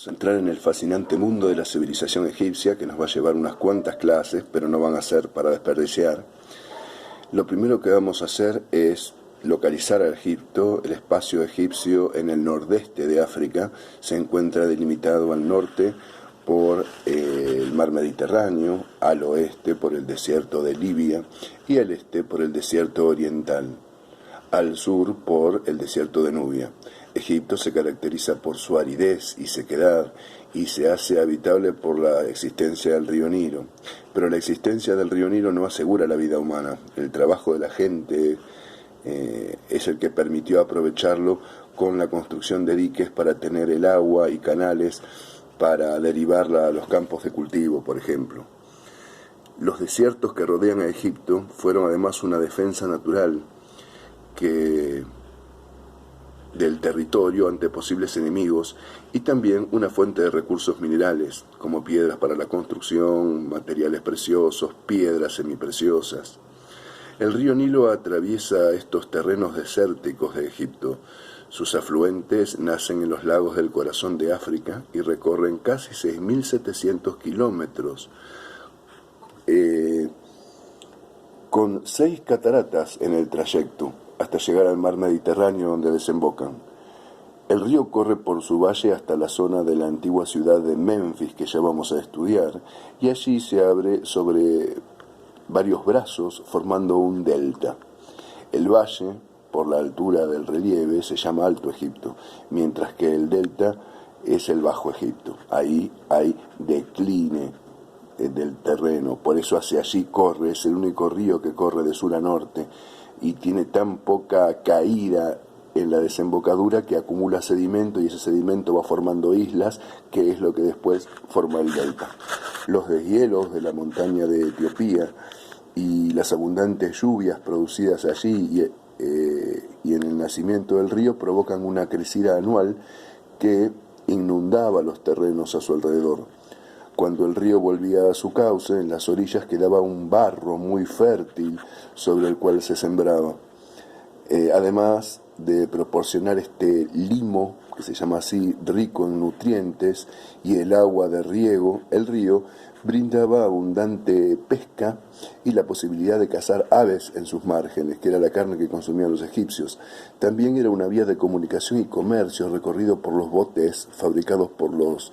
vamos a entrar en el fascinante mundo de la civilización egipcia, que nos va a llevar unas cuantas clases, pero no van a ser para desperdiciar. Lo primero que vamos a hacer es localizar a Egipto. El espacio egipcio en el nordeste de África se encuentra delimitado al norte por el mar Mediterráneo, al oeste por el desierto de Libia y al este por el desierto oriental, al sur por el desierto de Nubia. Egipto se caracteriza por su aridez y sequedad y se hace habitable por la existencia del río Nilo. Pero la existencia del río Nilo no asegura la vida humana. El trabajo de la gente es el que permitió aprovecharlo con la construcción de diques para tener el agua y canales para derivarla a los campos de cultivo, por ejemplo. Los desiertos que rodean a Egipto fueron además una defensa natural del territorio ante posibles enemigos y también una fuente de recursos minerales, como piedras para la construcción, materiales preciosos, piedras semipreciosas. El río Nilo atraviesa estos terrenos desérticos de Egipto. Sus afluentes nacen en los lagos del corazón de África y recorren casi 6.700 kilómetros, con 6 cataratas en el trayecto, hasta llegar al mar Mediterráneo donde desembocan. El río corre por su valle hasta la zona de la antigua ciudad de Menfis, que ya vamos a estudiar, y allí se abre sobre varios brazos formando un delta. El valle, por la altura del relieve, se llama Alto Egipto, mientras que el delta es el Bajo Egipto. Ahí hay decline del terreno, por eso hacia allí corre, es el único río que corre de sur a norte y tiene tan poca caída en la desembocadura que acumula sedimento y ese sedimento va formando islas, que es lo que después forma el delta. Los deshielos de la montaña de Etiopía y las abundantes lluvias producidas allí y en el nacimiento del río provocan una crecida anual que inundaba los terrenos a su alrededor. Cuando el río volvía a su cauce, en las orillas quedaba un barro muy fértil sobre el cual se sembraba. Además de proporcionar este limo, que se llama así, rico en nutrientes, y el agua de riego, el río brindaba abundante pesca y la posibilidad de cazar aves en sus márgenes, que era la carne que consumían los egipcios. También era una vía de comunicación y comercio recorrido por los botes fabricados por los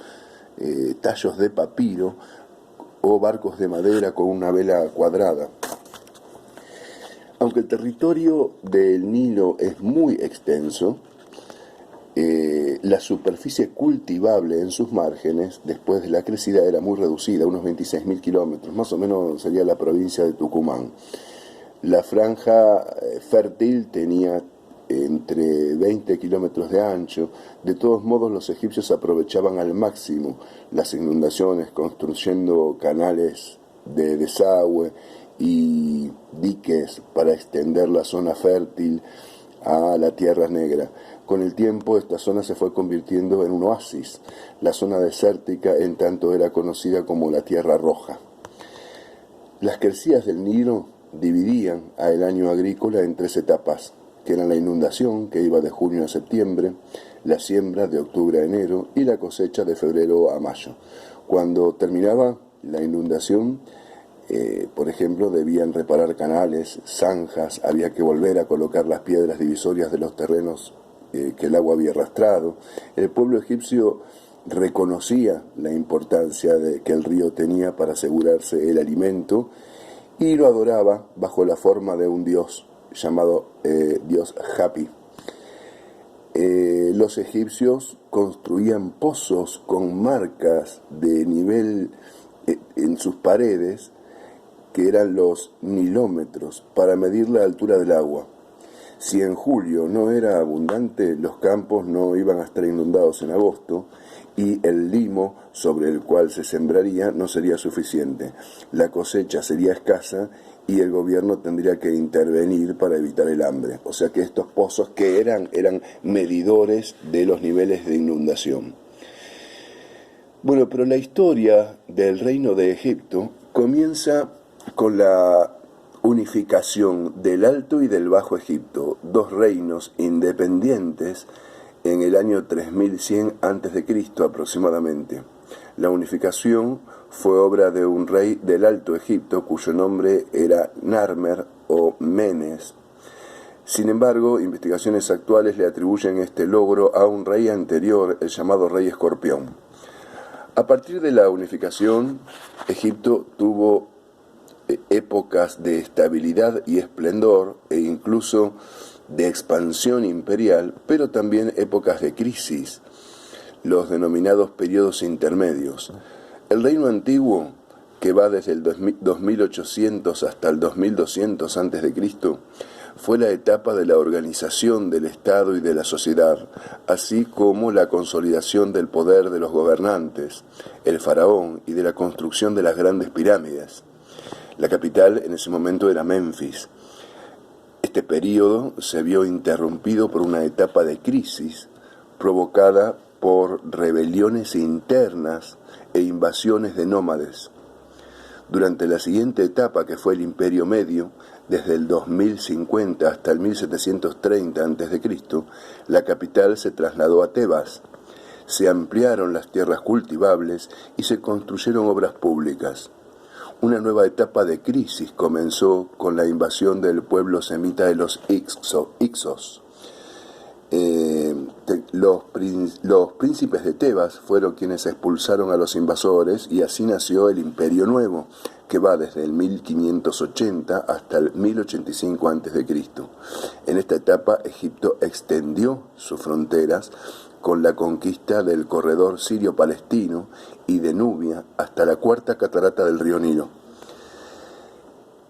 tallos de papiro o barcos de madera con una vela cuadrada. Aunque el territorio del Nilo es muy extenso, la superficie cultivable en sus márgenes, después de la crecida, era muy reducida, unos 26.000 kilómetros, más o menos sería la provincia de Tucumán. La franja fértil tenía entre 20 kilómetros de ancho. De todos modos, los egipcios aprovechaban al máximo las inundaciones, construyendo canales de desagüe y diques para extender la zona fértil a la Tierra Negra. Con el tiempo esta zona se fue convirtiendo en un oasis. La zona desértica en tanto era conocida como la Tierra Roja. Las crecidas del Nilo dividían al año agrícola en 3 etapas, que eran la inundación, que iba de junio a septiembre, la siembra de octubre a enero y la cosecha de febrero a mayo. Cuando terminaba la inundación, por ejemplo, debían reparar canales, zanjas, había que volver a colocar las piedras divisorias de los terrenos que el agua había arrastrado. El pueblo egipcio reconocía la importancia que el río tenía para asegurarse el alimento y lo adoraba bajo la forma de un dios llamado dios Hapi. Los egipcios construían pozos con marcas de nivel en sus paredes, que eran los nilómetros, para medir la altura del agua. Si en julio no era abundante, los campos no iban a estar inundados en agosto y el limo sobre el cual se sembraría no sería suficiente. La cosecha sería escasa y el gobierno tendría que intervenir para evitar el hambre. O sea que estos pozos que eran medidores de los niveles de inundación. Bueno, pero la historia del reino de Egipto comienza con la unificación del Alto y del Bajo Egipto, 2 reinos independientes en el año 3100 a.C. aproximadamente. La unificación fue obra de un rey del Alto Egipto cuyo nombre era Narmer o Menes. Sin embargo, investigaciones actuales le atribuyen este logro a un rey anterior, el llamado Rey Escorpión. A partir de la unificación, Egipto tuvo épocas de estabilidad y esplendor e incluso de expansión imperial, pero también épocas de crisis, los denominados periodos intermedios. El reino antiguo, que va desde el 2800 hasta el 2200 a.C., fue la etapa de la organización del Estado y de la sociedad, así como la consolidación del poder de los gobernantes, el faraón, y de la construcción de las grandes pirámides. La capital en ese momento era Menfis. Este período se vio interrumpido por una etapa de crisis provocada por rebeliones internas e invasiones de nómades. Durante la siguiente etapa, que fue el Imperio Medio, desde el 2050 hasta el 1730 a.C., la capital se trasladó a Tebas. Se ampliaron las tierras cultivables y se construyeron obras públicas. Una nueva etapa de crisis comenzó con la invasión del pueblo semita de los Ixos. Los príncipes de Tebas fueron quienes expulsaron a los invasores y así nació el Imperio Nuevo, que va desde el 1580 hasta el 1085 a.C. En esta etapa, Egipto extendió sus fronteras con la conquista del corredor sirio-palestino y de Nubia hasta la cuarta catarata del río Nilo.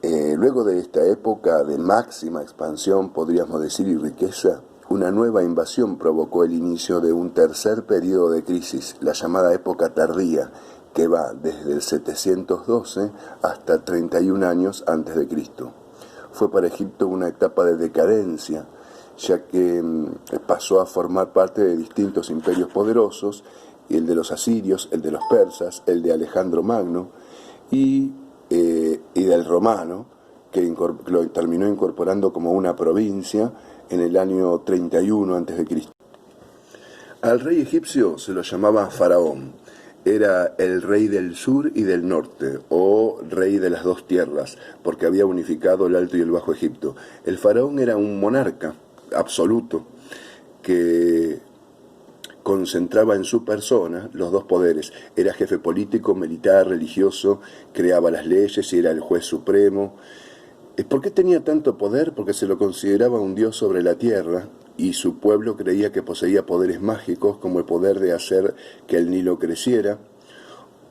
Luego de esta época de máxima expansión, podríamos decir, y riqueza, una nueva invasión provocó el inicio de un tercer periodo de crisis, la llamada época tardía, que va desde el 712 hasta 31 años antes de Cristo. Fue para Egipto una etapa de decadencia, ya que pasó a formar parte de distintos imperios poderosos, el de los asirios, el de los persas, el de Alejandro Magno y del romano, que lo terminó incorporando como una provincia en el año 31 a.C. Al rey egipcio se lo llamaba faraón. Era el rey del sur y del norte, o rey de las dos tierras, porque había unificado el Alto y el Bajo Egipto. El faraón era un monarca absoluto que concentraba en su persona los dos poderes. Era jefe político, militar, religioso, creaba las leyes y era el juez supremo. ¿Por qué tenía tanto poder? Porque se lo consideraba un dios sobre la tierra y su pueblo creía que poseía poderes mágicos, como el poder de hacer que el Nilo creciera,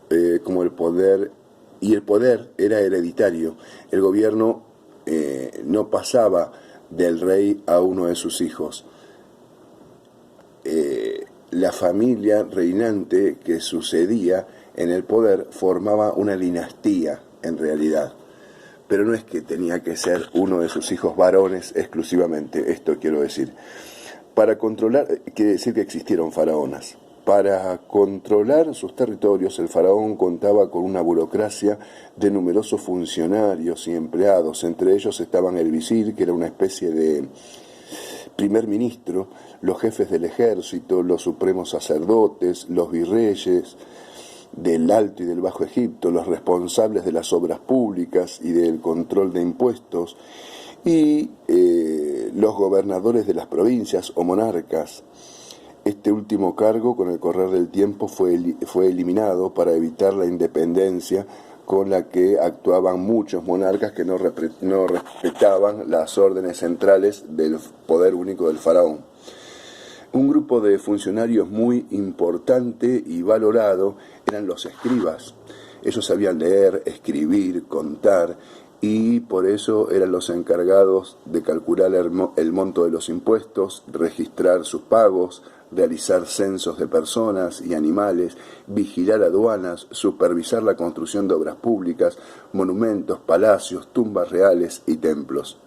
y el poder era hereditario. El gobierno no pasaba del rey a uno de sus hijos. La familia reinante que sucedía en el poder formaba una dinastía en realidad. Pero no es que tenía que ser uno de sus hijos varones exclusivamente, esto quiero decir. Para controlar, quiere decir que existieron faraonas. Para controlar sus territorios, el faraón contaba con una burocracia de numerosos funcionarios y empleados. Entre ellos estaban el visir, que era una especie de primer ministro, los jefes del ejército, los supremos sacerdotes, los virreyes del Alto y del Bajo Egipto, los responsables de las obras públicas y del control de impuestos, y los gobernadores de las provincias o monarcas. Este último cargo, con el correr del tiempo, fue eliminado para evitar la independencia con la que actuaban muchos monarcas que no respetaban las órdenes centrales del poder único del faraón. Un grupo de funcionarios muy importante y valorado eran los escribas. Ellos sabían leer, escribir, contar, y por eso eran los encargados de calcular el monto de los impuestos, registrar sus pagos, realizar censos de personas y animales, vigilar aduanas, supervisar la construcción de obras públicas, monumentos, palacios, tumbas reales y templos.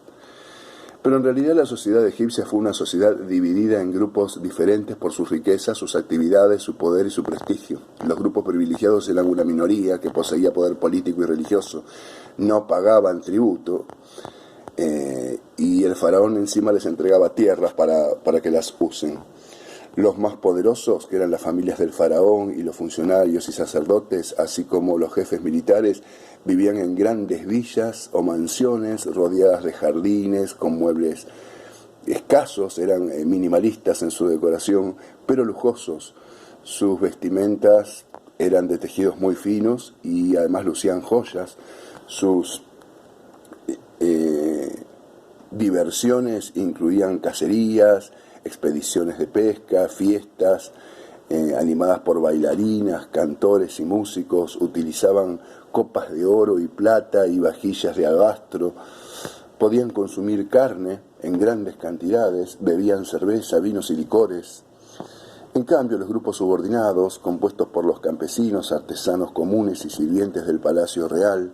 Pero en realidad la sociedad egipcia fue una sociedad dividida en grupos diferentes por sus riquezas, sus actividades, su poder y su prestigio. Los grupos privilegiados eran una minoría que poseía poder político y religioso, no pagaban tributo, y el faraón encima les entregaba tierras para que las usen. Los más poderosos, que eran las familias del faraón y los funcionarios y sacerdotes, así como los jefes militares, vivían en grandes villas o mansiones rodeadas de jardines con muebles escasos, eran minimalistas en su decoración, pero lujosos. Sus vestimentas eran de tejidos muy finos y además lucían joyas. Sus diversiones incluían cacerías, expediciones de pesca, fiestas animadas por bailarinas, cantores y músicos. Utilizaban copas de oro y plata y vajillas de alabastro. Podían consumir carne en grandes cantidades, bebían cerveza, vinos y licores. En cambio, los grupos subordinados, compuestos por los campesinos, artesanos comunes y sirvientes del palacio real,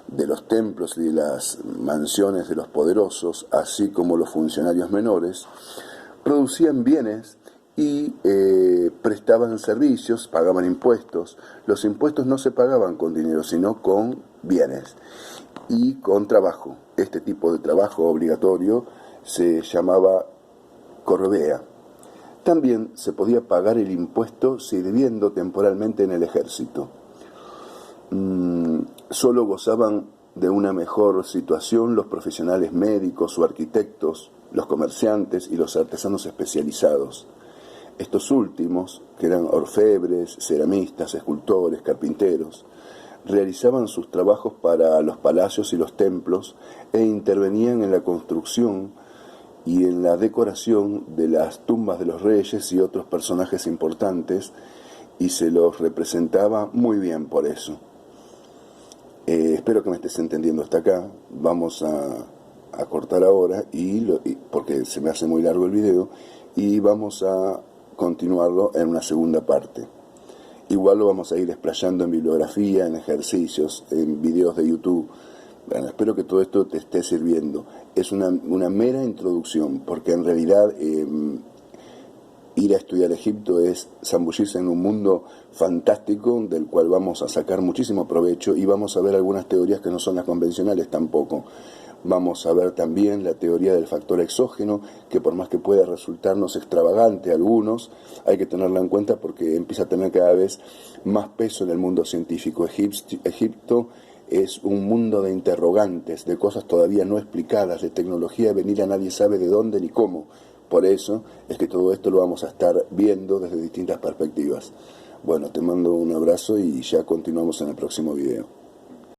de los templos y de las mansiones de los poderosos, así como los funcionarios menores, producían bienes y prestaban servicios, pagaban impuestos. Los impuestos no se pagaban con dinero, sino con bienes y con trabajo. Este tipo de trabajo obligatorio se llamaba corvea. También se podía pagar el impuesto sirviendo temporalmente en el ejército. Solo gozaban de una mejor situación los profesionales médicos o arquitectos, los comerciantes y los artesanos especializados. Estos últimos, que eran orfebres, ceramistas, escultores, carpinteros, realizaban sus trabajos para los palacios y los templos e intervenían en la construcción y en la decoración de las tumbas de los reyes y otros personajes importantes, y se los representaba muy bien por eso. Espero que me estés entendiendo hasta acá. Vamos a cortar ahora porque se me hace muy largo el video, y vamos a continuarlo en una segunda parte. Igual lo vamos a ir explayando en bibliografía, en ejercicios, en videos de YouTube. Bueno, espero que todo esto te esté sirviendo. Es una mera introducción, porque en realidad ir a estudiar Egipto es zambullirse en un mundo fantástico del cual vamos a sacar muchísimo provecho, y vamos a ver algunas teorías que no son las convencionales tampoco. Vamos a ver también la teoría del factor exógeno, que por más que pueda resultarnos extravagante a algunos, hay que tenerla en cuenta porque empieza a tener cada vez más peso en el mundo científico. Egipto es un mundo de interrogantes, de cosas todavía no explicadas, de tecnología venida nadie sabe de dónde ni cómo. Por eso es que todo esto lo vamos a estar viendo desde distintas perspectivas. Bueno, te mando un abrazo y ya continuamos en el próximo video.